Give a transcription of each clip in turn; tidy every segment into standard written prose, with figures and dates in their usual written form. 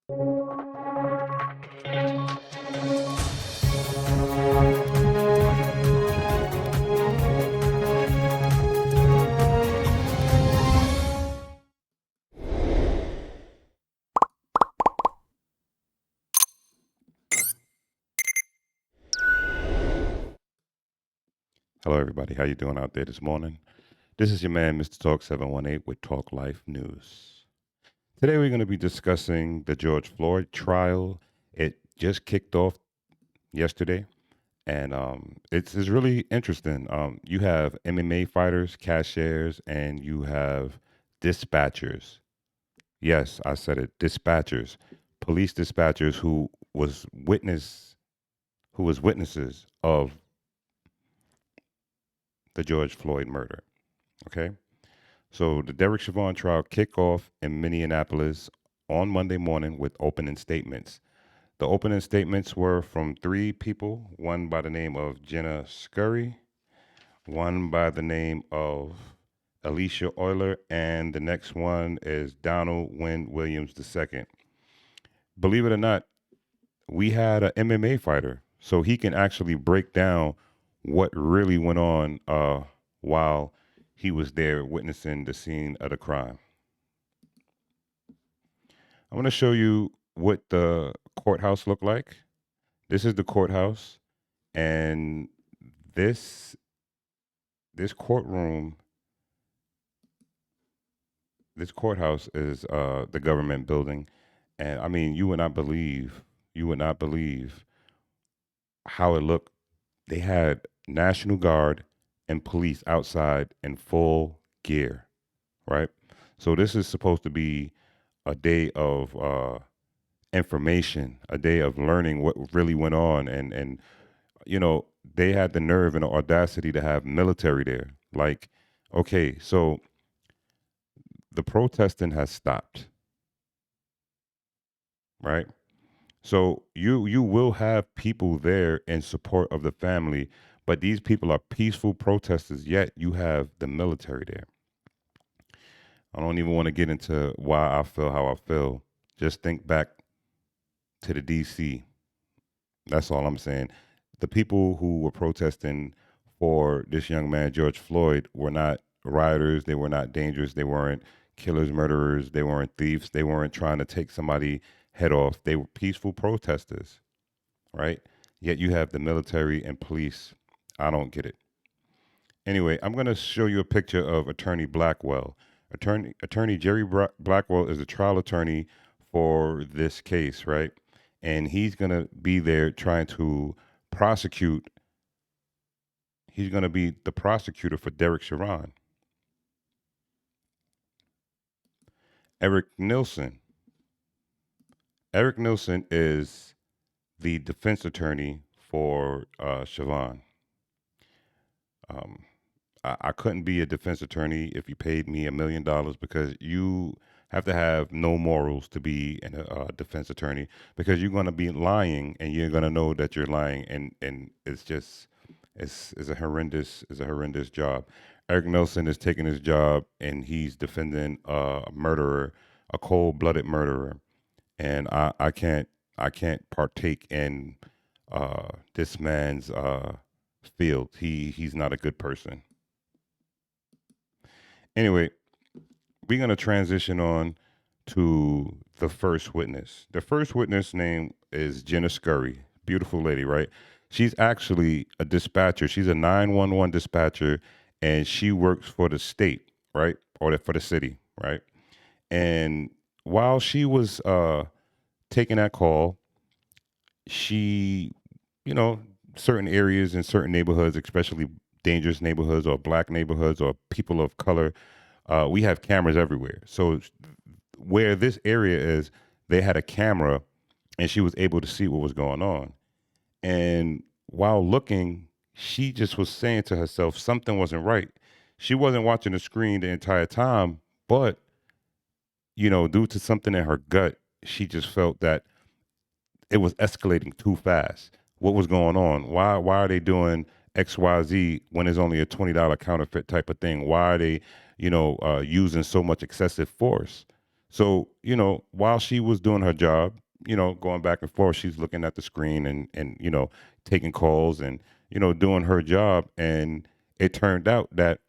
Hello, everybody. How you doing out there this morning? This is your man, Mr. Talk 718 with Talk Life News. Today, we're going to be discussing the George Floyd trial. It just kicked off yesterday, and it's really interesting. You have MMA fighters, cashiers, and you have dispatchers. Yes, I said it. Dispatchers, police dispatchers who was witnesses of the George Floyd murder. Okay. So the Derek Chauvin trial kicked off in Minneapolis on Monday morning with opening statements. The opening statements were from three people, one by the name of Jenna Scurry, one by the name of Alicia Euler, and the next one is Donald Wynn Williams II. Believe it or not, we had an MMA fighter, so he can actually break down what really went on while he was there witnessing the scene of the crime. I'm going to show you what the courthouse looked like. This is the courthouse, and this this courtroom, this courthouse is the government building, and I mean, you would not believe how it looked. They had National Guard and police outside in full gear, right? So this is supposed to be a day of information, a day of learning what really went on, and they had the nerve and the audacity to have military there. Like, okay, so the protesting has stopped, right? So you will have people there in support of the family, but these people are peaceful protesters. Yet you have the military there. I don't even want to get into why I feel how I feel. Just think back to the D.C. That's all I'm saying. The people who were protesting for this young man, George Floyd, were not rioters. They were not dangerous. They weren't killers, murderers. They weren't thieves. They weren't trying to take somebody head off. They were peaceful protesters, right? Yet you have the military and police. I don't get it. Anyway, I'm going to show you a picture of Attorney Blackwell. Attorney Jerry Blackwell is a trial attorney for this case, right? And he's going to be there trying to prosecute. He's going to be the prosecutor for Derek Chauvin. Eric Nilsson. Eric Nilsson is the defense attorney for Chauvin. I couldn't be a defense attorney if you paid me $1 million, because you have to have no morals to be a defense attorney, because you're going to be lying and you're going to know that you're lying, and it's a horrendous job. Eric Nelson is taking his job and he's defending a murderer, a cold-blooded murderer, and I can't partake in this man's field. He's not a good person. Anyway, we're gonna transition on to the first witness. The first witness name is Jenna Scurry. Beautiful lady, right? She's actually a dispatcher. She's a 911 dispatcher, and she works for the state, right, or for the city, right? And while she was taking that call, she, you know, certain areas in certain neighborhoods, especially dangerous neighborhoods or black neighborhoods or people of color, we have cameras everywhere. So where this area is, they had a camera and she was able to see what was going on. And while looking, she just was saying to herself something wasn't right. She wasn't watching the screen the entire time, but due to something in her gut, she just felt that it was escalating too fast. What was going on? Why are they doing XYZ when it's only a $20 counterfeit type of thing? Why are they, using so much excessive force? So, while she was doing her job, going back and forth, she's looking at the screen and taking calls and, doing her job. And it turned out that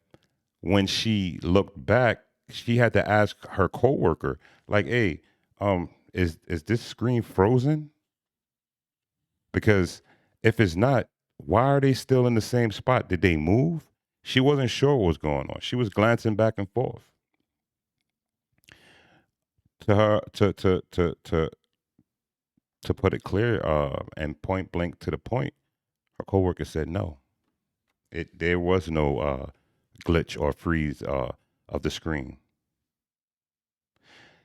when she looked back, she had to ask her coworker, like, "Hey, is this screen frozen? Because if it's not, why are they still in the same spot? Did they move?" She wasn't sure what was going on. She was glancing back and forth. To her, to put it clear, and point blank to the point, her coworker said no. There was no glitch or freeze of the screen.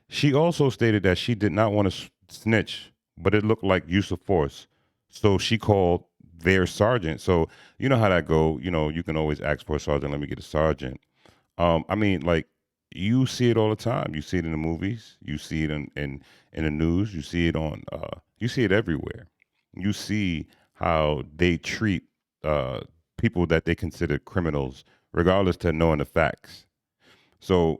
She also stated that she did not want to snitch, but it looked like use of force. So she called their sergeant. So you know how that go. You can always ask for a sergeant. Let me get a sergeant. I mean, like, you see it all the time. You see it in the movies. You see it in the news. You see it on. You see it everywhere. You see how they treat uh, people that they consider criminals, regardless to knowing the facts. So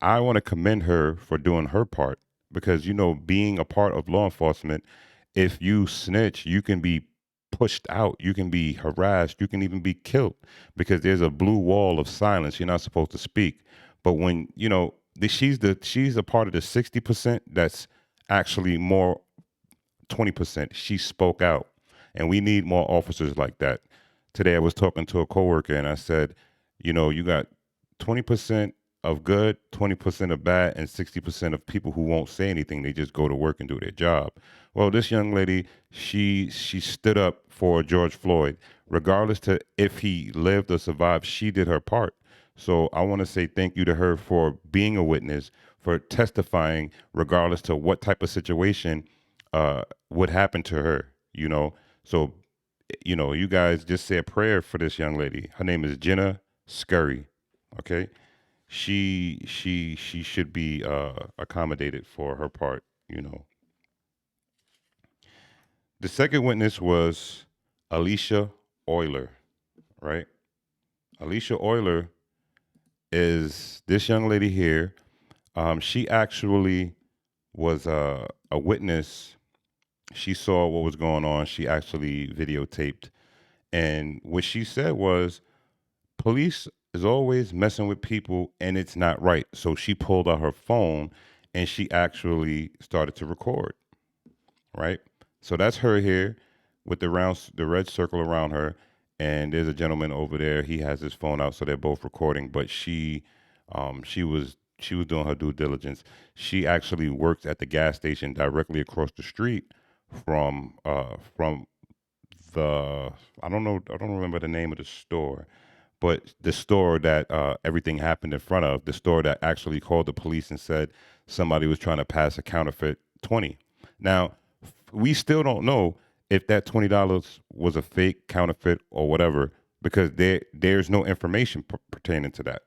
I want to commend her for doing her part because being a part of law enforcement, if you snitch, you can be pushed out, you can be harassed, you can even be killed because there's a blue wall of silence. You're not supposed to speak. But when she's a part of the 60% that's actually more 20%. She spoke out, and we need more officers like that. Today, I was talking to a coworker, and I said, you got 20% of good, 20% of bad, and 60% of people who won't say anything. They just go to work and do their job. Well, this young lady, she stood up for George Floyd, regardless to if he lived or survived. She did her part. So I want to say thank you to her for being a witness, for testifying, regardless to what type of situation would happen to her. So you guys just say a prayer for this young lady. Her name is Jenna Scurry. Okay, she should be accommodated for her part. The second witness was Alicia Euler. Right, Alicia Euler is this young lady here. She actually was a witness. She saw what was going on. She actually videotaped. And what she said was, police is always messing with people and it's not right. So she pulled out her phone and she actually started to record, right? So that's her here with the red circle around her. And there's a gentleman over there. He has his phone out, so they're both recording. But she was doing her due diligence. She actually works at the gas station directly across the street from the I don't remember the name of the store, but the store that everything happened in front of, the store that actually called the police and said somebody was trying to pass a counterfeit 20. Now, we still don't know if that $20 was a fake counterfeit or whatever because there's no information pertaining to that.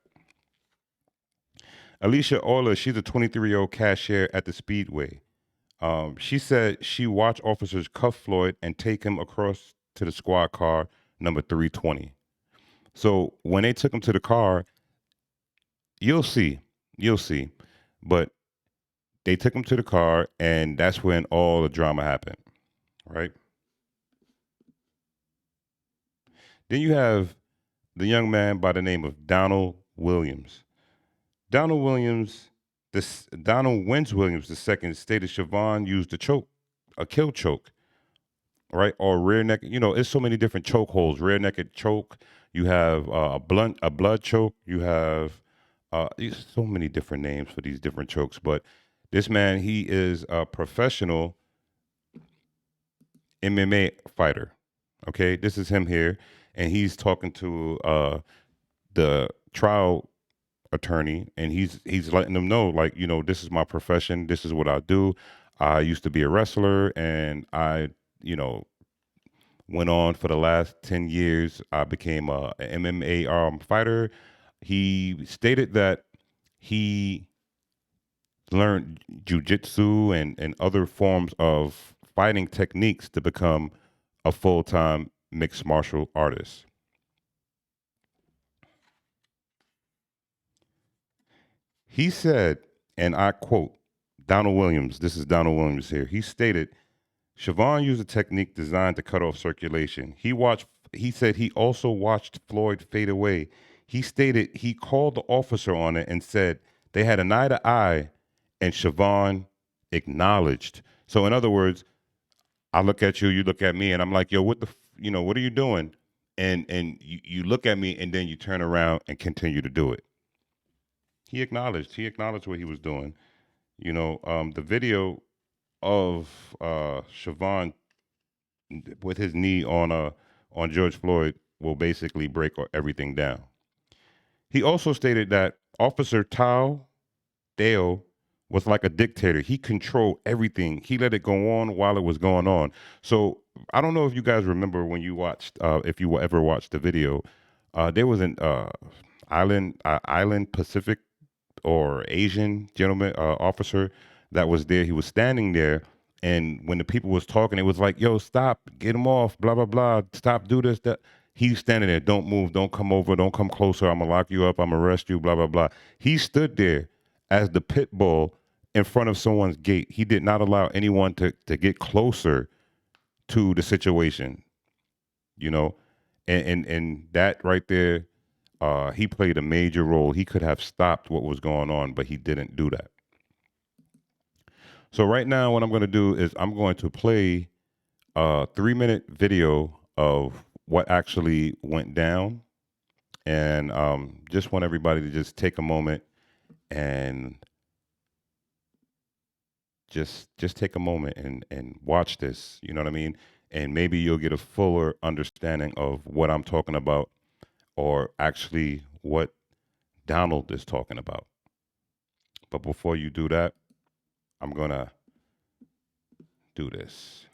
Alicia Euler, she's a 23-year-old cashier at the Speedway. She said she watched officers cuff Floyd and take him across to the squad car number 320. So when they took him to the car, you'll see, you'll see. But they took him to the car, and that's when all the drama happened, right? Then you have the young man by the name of Donald Williams. Donald Williams, this Donald Wins Williams II stated Chauvin used a kill choke, right? Or rear neck. It's so many different choke holds. Rear naked choke. You have a blood choke. You have there's so many different names for these different chokes. But this man, he is a professional MMA fighter. Okay, this is him here, and he's talking to the trial attorney, and he's letting them know, like, this is my profession. This is what I do. I used to be a wrestler, and I, went on for the last 10 years. I became an MMA fighter. He stated that he learned jujitsu and other forms of fighting techniques to become a full time mixed martial artist. He said and I quote Donald Williams. This is Donald Williams here. He stated, Chauvin used a technique designed to cut off circulation. He said he also watched Floyd fade away. He stated he called the officer on it and said they had an eye to eye, and Chauvin acknowledged. So in other words, I look at you, you look at me, and I'm like, yo, what are you doing? And you look at me, and then you turn around and continue to do it. He acknowledged what he was doing. The video of Chauvin with his knee on George Floyd will basically break everything down. He also stated that Officer Tao Dale was like a dictator. He controlled everything. He let it go on while it was going on. So I don't know if you guys remember when you watched, if you ever watched the video, there was an island Pacific or Asian gentleman officer that was there. He was standing there, and when the people was talking, it was like, "Yo, stop, get him off, blah blah blah, stop, do this, that." He's standing there, don't move, don't come over, don't come closer. I'm gonna lock you up, I'm gonna arrest you, blah blah blah. He stood there as the pit bull in front of someone's gate. He did not allow anyone to get closer to the situation, and that right there. He played a major role. He could have stopped what was going on, but he didn't do that. So right now, what I'm going to do is I'm going to play a 3-minute video of what actually went down, and just want everybody to just take a moment and just take a moment and watch this. You know what I mean? And maybe you'll get a fuller understanding of what I'm talking about, or actually what Donald is talking about. But before you do that, I'm going to do this.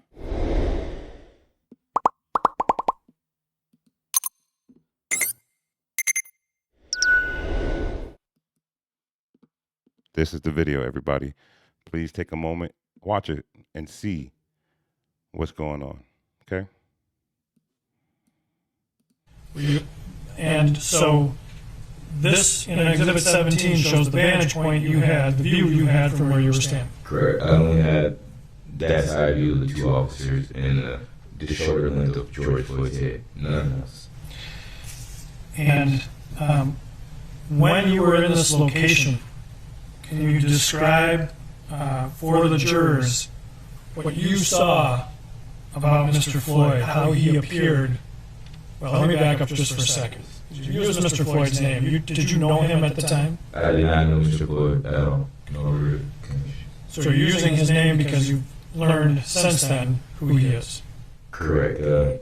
This is the video, everybody. Please take a moment, watch it, and see what's going on, okay? And so this, in Exhibit 17, shows the vantage point you had, the view you had from where you were standing. Correct. I only had that side view of the two officers and the shorter length of George Floyd's head. Nothing else. And when you were in this location, can you describe for the jurors what you saw about Mr. Floyd, how he appeared? Well, let me back up just for a second. You use Mr. Floyd's name. Did you know him at the time? I did not know Mr. Floyd at all. No real connection. So you're using his name because you've learned since then who he is. Correct.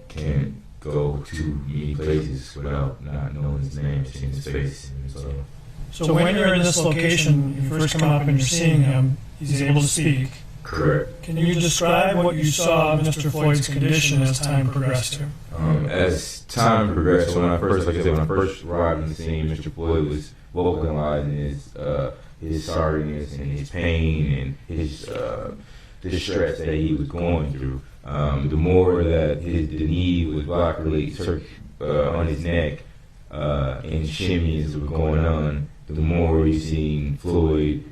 Can't go to many places without not knowing his name, seeing his face. So when you're in this location, you first come up and you're seeing him, he's able to speak. Correct. Can you describe what you saw of Mr. Floyd's condition as time progressed here? As time progressed, when I first arrived on the scene, Mr. Floyd was vocalizing his sorriness and his pain and his distress that he was going through. The more that the knee was blocked on his neck and shimmies were going on, the more you seen Floyd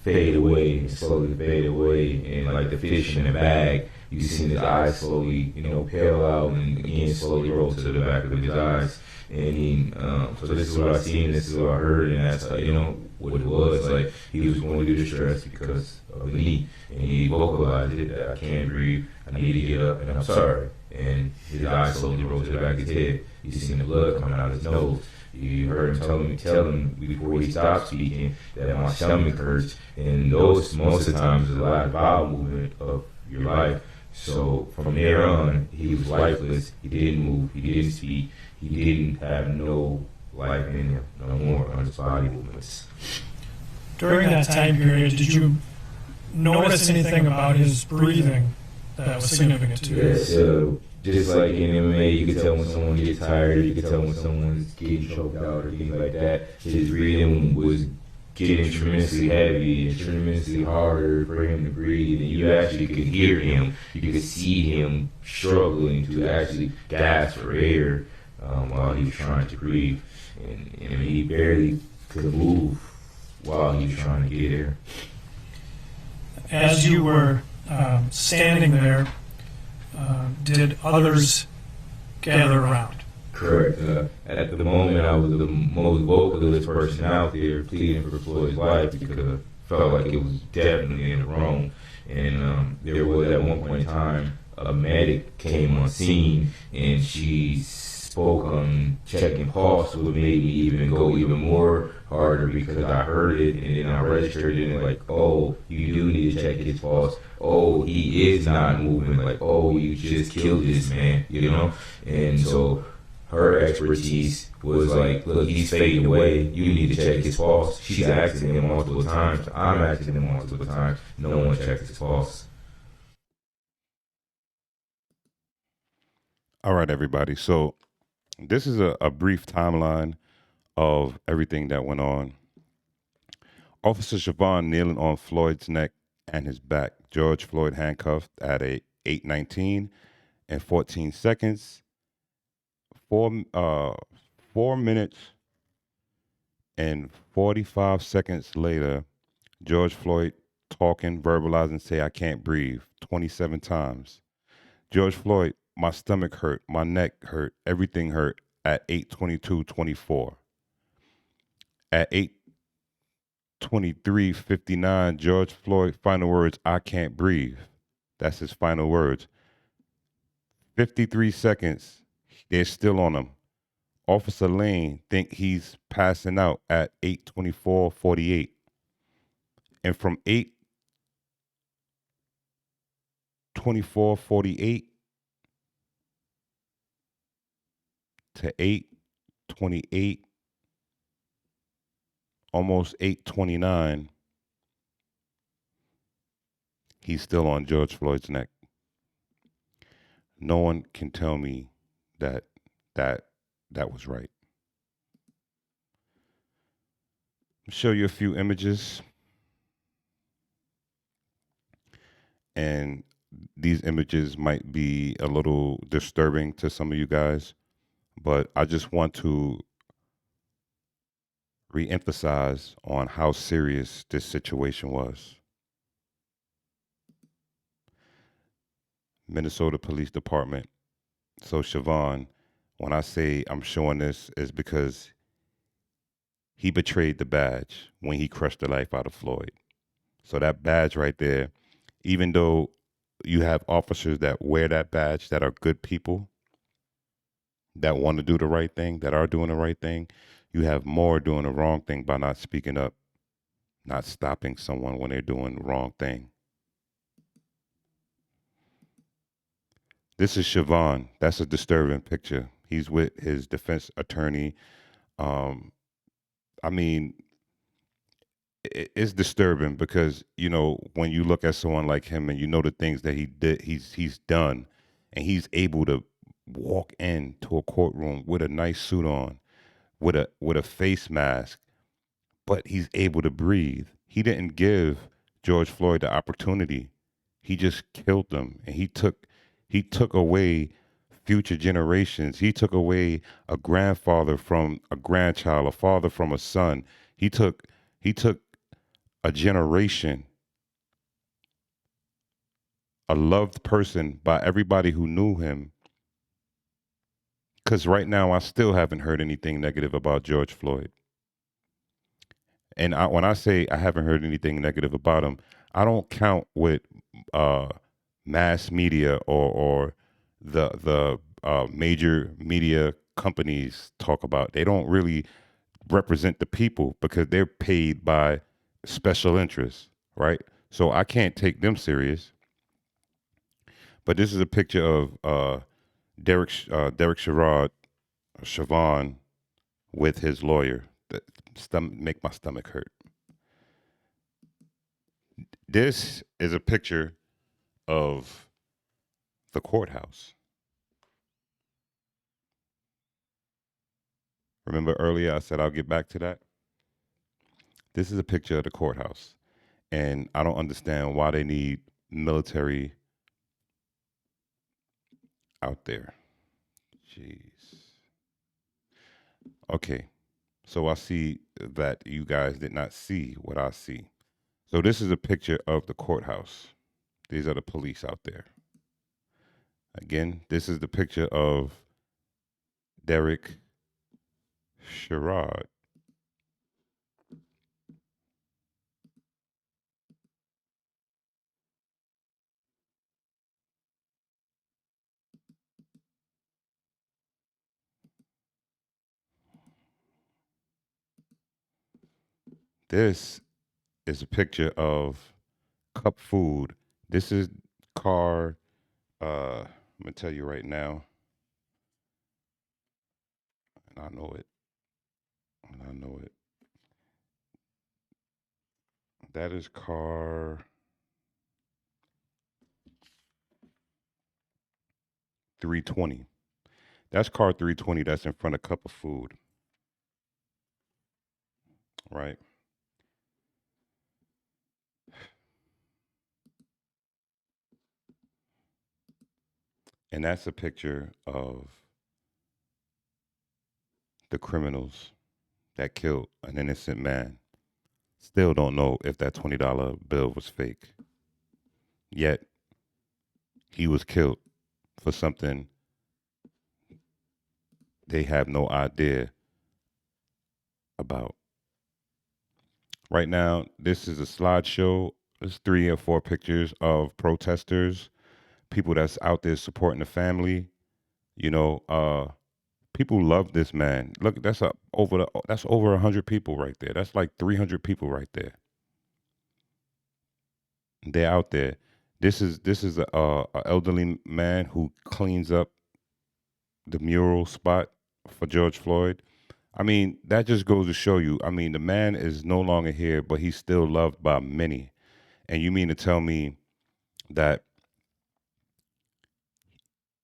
fade away and slowly fade away, and like the fish in a bag, you seen his eyes slowly, pale out and again slowly roll to the back of his eyes. And he, so this is what I seen, this is what I heard, and that's what it was. Like, he was going through distress because of the knee, and he vocalized it, that I can't breathe, I need to get up, and I'm sorry. And his eyes slowly rolled to the back of his head. You seen the blood coming out of his nose. You heard him tell him before he stopped speaking that my stomach hurts, and those most of the times is a lot of bowel movement of your life. So from there on, he was lifeless. He didn't move. He didn't speak. He didn't have no life in him, no more on his body movements. During that time period, did you notice anything about his breathing that was significant to you? Yes, just like in MMA, you could tell when someone gets tired, you could tell when someone's getting choked out or things like that. His breathing was getting tremendously heavy and tremendously harder for him to breathe, and you actually could hear him. You could see him struggling to actually gasp for air while he was trying to breathe, and he barely could move while he was trying to get there. As you were standing there, did others gather around? Correct. At the moment, I was the most vocalist person out there pleading for Floyd's life because I felt like it was definitely in the wrong. And there was at one point in time a medic came on scene and she spoke on checking pulse, which made me even go even more harder because I heard it and then I registered it and like, oh, you do need to check his pulse. Oh, he is not moving. Like, oh, you just killed this man, you know? And so her expertise was like, look, he's fading away. You need to check his pulse. She's asking him multiple times. I'm asking him multiple times. No one checks his pulse. All right, everybody. So this is a brief timeline of everything that went on. Officer Chauvin kneeling on Floyd's neck and his back. George Floyd handcuffed at a 8:19 and 14 seconds. 4 minutes and 45 seconds later, George Floyd talking, verbalizing, say, "I can't breathe," 27 times. George Floyd, my stomach hurt, my neck hurt, everything hurt at 8:22:24. At 8:23:59, George Floyd, final words, "I can't breathe." That's his final words. 53 seconds, they're still on him. Officer Lane think he's passing out at 8:24:48. And from 8:24:48 to 8:28, almost 8:29, he's still on George Floyd's neck. No one can tell me that was right. I'll show you a few images. And these images might be a little disturbing to some of you guys, but I just want to reemphasize on how serious this situation was. Minnesota Police Department. So Chauvin, when I say I'm showing this, is because he betrayed the badge when he crushed the life out of Floyd. So that badge right there, even though you have officers that wear that badge that are good people, that want to do the right thing, that are doing the right thing, you have more doing the wrong thing by not speaking up, not stopping someone when they're doing the wrong thing. This is Chauvin. That's a disturbing picture. He's with his defense attorney. I mean, it's disturbing because, you know, when you look at someone like him and you know the things that he did, he's done, and he's able to walk into a courtroom with a nice suit on, with a face mask, but he's able to breathe. He didn't give George Floyd the opportunity. He just killed them, and he took away future generations. He took away a grandfather from a grandchild, a father from a son. He took a generation, a loved person by everybody who knew him. Because right now, I still haven't heard anything negative about George Floyd. And when I say I haven't heard anything negative about him, I don't count what uh, mass media or the major media companies talk about. They don't really represent the people because they're paid by special interests, right? So I can't take them serious. But this is a picture of Derek Chauvin with his lawyer. That make my stomach hurt. This is a picture of the courthouse. Remember earlier I said I'll get back to that? This is a picture of the courthouse. And I don't understand why they need military out there. Jeez. Okay. So I see that you guys did not see what I see. So this is a picture of the courthouse. These are the police out there. Again, this is the picture of Derek Chauvin. This is a picture of cup food. This is car. I'm gonna tell you right now, and I know it. And I know it. That is car 320. That's car 320. That's in front of cup of food, right? And that's a picture of the criminals that killed an innocent man. Still don't know if that $20 bill was fake. Yet he was killed for something they have no idea about. Right now, this is a slideshow. There's 3 or 4 pictures of protesters, people that's out there supporting the family. You know, people love this man. Look, that's over 100 people right there. That's like 300 people right there. They're out there. This is a elderly man who cleans up the mural spot for George Floyd. I mean, that just goes to show you. I mean, the man is no longer here, but he's still loved by many. And you mean to tell me that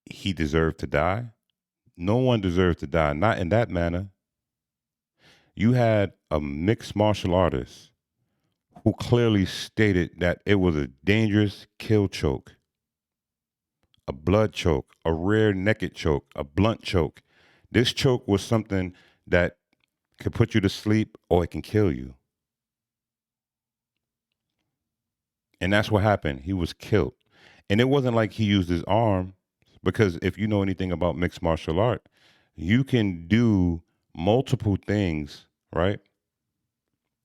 he deserved to die? No one deserves to die, not in that manner. You had a mixed martial artist who clearly stated that it was a dangerous kill choke, a blood choke, a rear naked choke, a blunt choke. This choke was something that could put you to sleep or it can kill you. And that's what happened. He was killed. And it wasn't like he used his arm, because if you know anything about mixed martial art, you can do multiple things, right?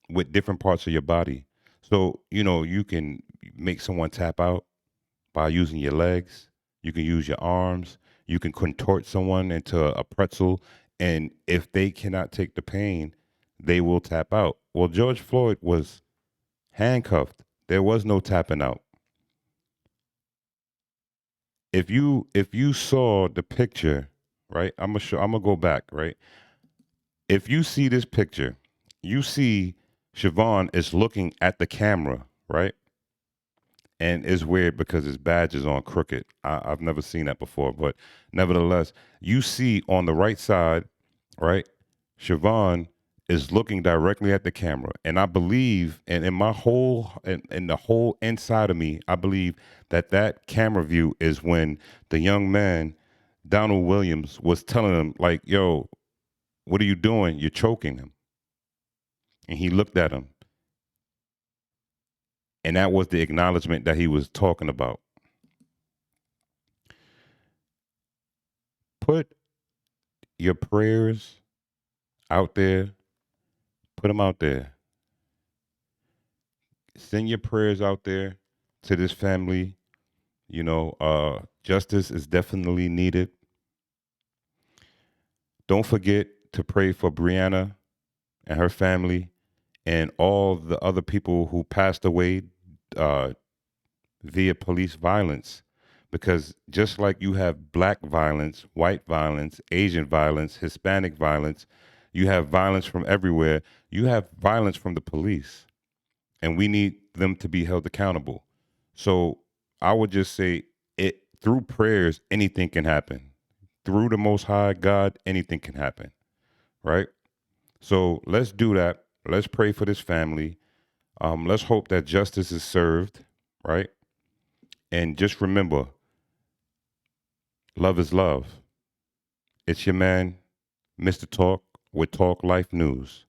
With different parts of your body. So, you can make someone tap out by using your legs. You can use your arms. You can contort someone into a pretzel. And if they cannot take the pain, they will tap out. Well, George Floyd was handcuffed. There was no tapping out. If you saw the picture, right? I'm gonna go back, right? If you see this picture, you see Siobhan is looking at the camera, right? And it's weird because his badge is on crooked. I've never seen that before, but nevertheless, you see on the right side, right? Siobhan is looking directly at the camera, and I believe, and in my whole, in the whole inside of me, I believe that that camera view is when the young man, Donald Williams, was telling him like, "Yo, what are you doing? You're choking him." And he looked at him, and that was the acknowledgement that he was talking about. Put your prayers out there. Put them out there. Send your prayers out there to this family. Justice is definitely needed. Don't forget to pray for Brianna and her family and all the other people who passed away uh, via police violence. Because just like you have black violence, white violence, Asian violence, Hispanic violence, you have violence from everywhere. You have violence from the police, and we need them to be held accountable. So I would just say, it through prayers, anything can happen. Through the Most High God, anything can happen, right? So let's do that. Let's pray for this family. Let's hope that justice is served, right? And just remember, love is love. It's your man, Mr. Talk, with Talk Life News.